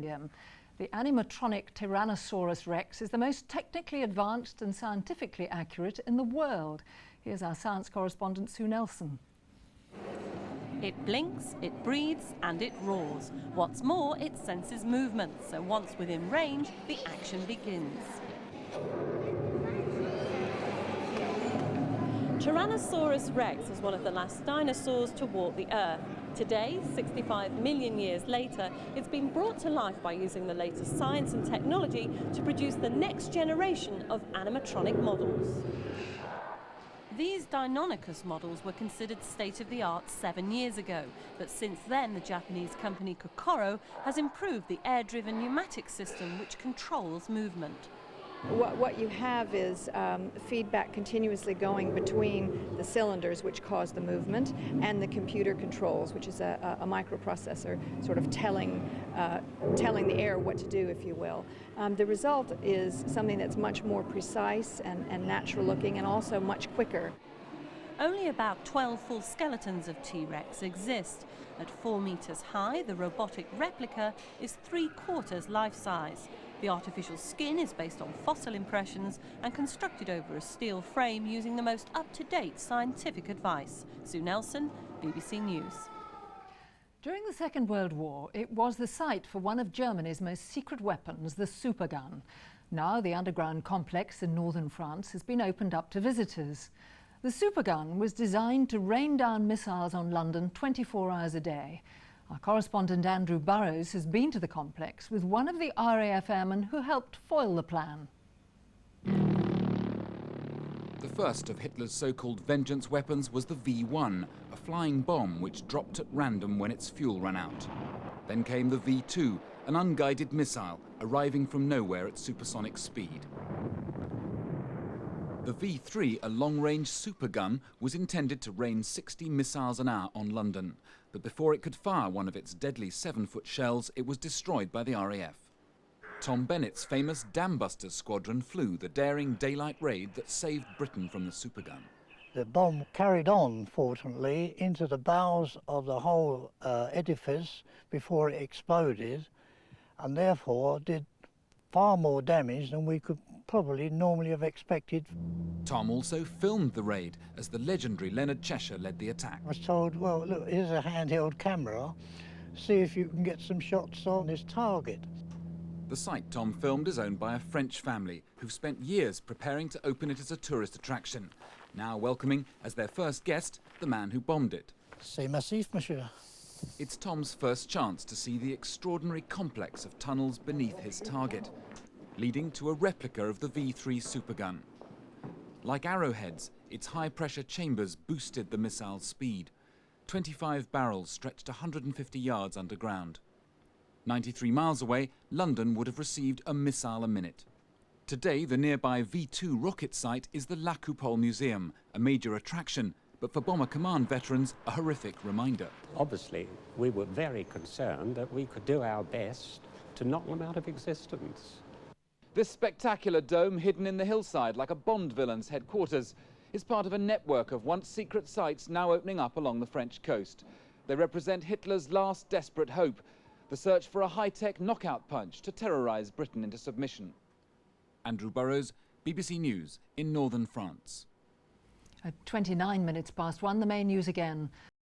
The animatronic Tyrannosaurus Rex is the most technically advanced and scientifically accurate in the world. Here's our science correspondent, Sue Nelson. It blinks, it breathes and it roars. What's more, it senses movement, so once within range, the action begins. Tyrannosaurus Rex was one of the last dinosaurs to walk the Earth. Today, 65 million years later, it's been brought to life by using the latest science and technology to produce the next generation of animatronic models. These Deinonychus models were considered state-of-the-art 7 years ago, but since then the Japanese company Kokoro has improved the air-driven pneumatic system which controls movement. What you have is feedback continuously going between the cylinders, which cause the movement, and the computer controls, which is a microprocessor sort of telling the air what to do, if you will. The result is something that's much more precise and natural looking, and also much quicker. Only about 12 full skeletons of T-Rex exist. At 4 meters high, the robotic replica is 3/4 life-size. The artificial skin is based on fossil impressions and constructed over a steel frame using the most up-to-date scientific advice. Sue Nelson, BBC News. During the Second World War, it was the site for one of Germany's most secret weapons, the Supergun. Now the underground complex in northern France has been opened up to visitors. The Supergun was designed to rain down missiles on London 24 hours a day. Our correspondent Andrew Burrows has been to the complex with one of the RAF airmen who helped foil the plan. The first of Hitler's so-called vengeance weapons was the V1, a flying bomb which dropped at random when its fuel ran out. Then came the V2, an unguided missile arriving from nowhere at supersonic speed. The V3, a long-range supergun, was intended to rain 60 missiles an hour on London. But before it could fire one of its deadly 7-foot shells, it was destroyed by the RAF. Tom Bennett's famous Dambusters squadron flew the daring daylight raid that saved Britain from the supergun. The bomb carried on, fortunately, into the bowels of the whole edifice before it exploded, and therefore did far more damage than we could probably normally have expected. Tom also filmed the raid as the legendary Leonard Cheshire led the attack. I was told, well, look, here's a handheld camera, see if you can get some shots on this target. The site Tom filmed is owned by a French family who've spent years preparing to open it as a tourist attraction, now welcoming as their first guest the man who bombed it. C'est massif, monsieur. It's Tom's first chance to see the extraordinary complex of tunnels beneath his target, leading to a replica of the V3 supergun. Like arrowheads, its high-pressure chambers boosted the missile's speed. 25 barrels stretched 150 yards underground. 93 miles away, London would have received a missile a minute. Today, the nearby V2 rocket site is the La Coupole Museum, a major attraction, but for Bomber Command veterans, a horrific reminder. Obviously, we were very concerned that we could do our best to knock them out of existence. This spectacular dome, hidden in the hillside like a Bond villain's headquarters, is part of a network of once secret sites now opening up along the French coast. They represent Hitler's last desperate hope, the search for a high-tech knockout punch to terrorize Britain into submission. Andrew Burrows, BBC News in northern France. At 29 minutes past 1, the main news again.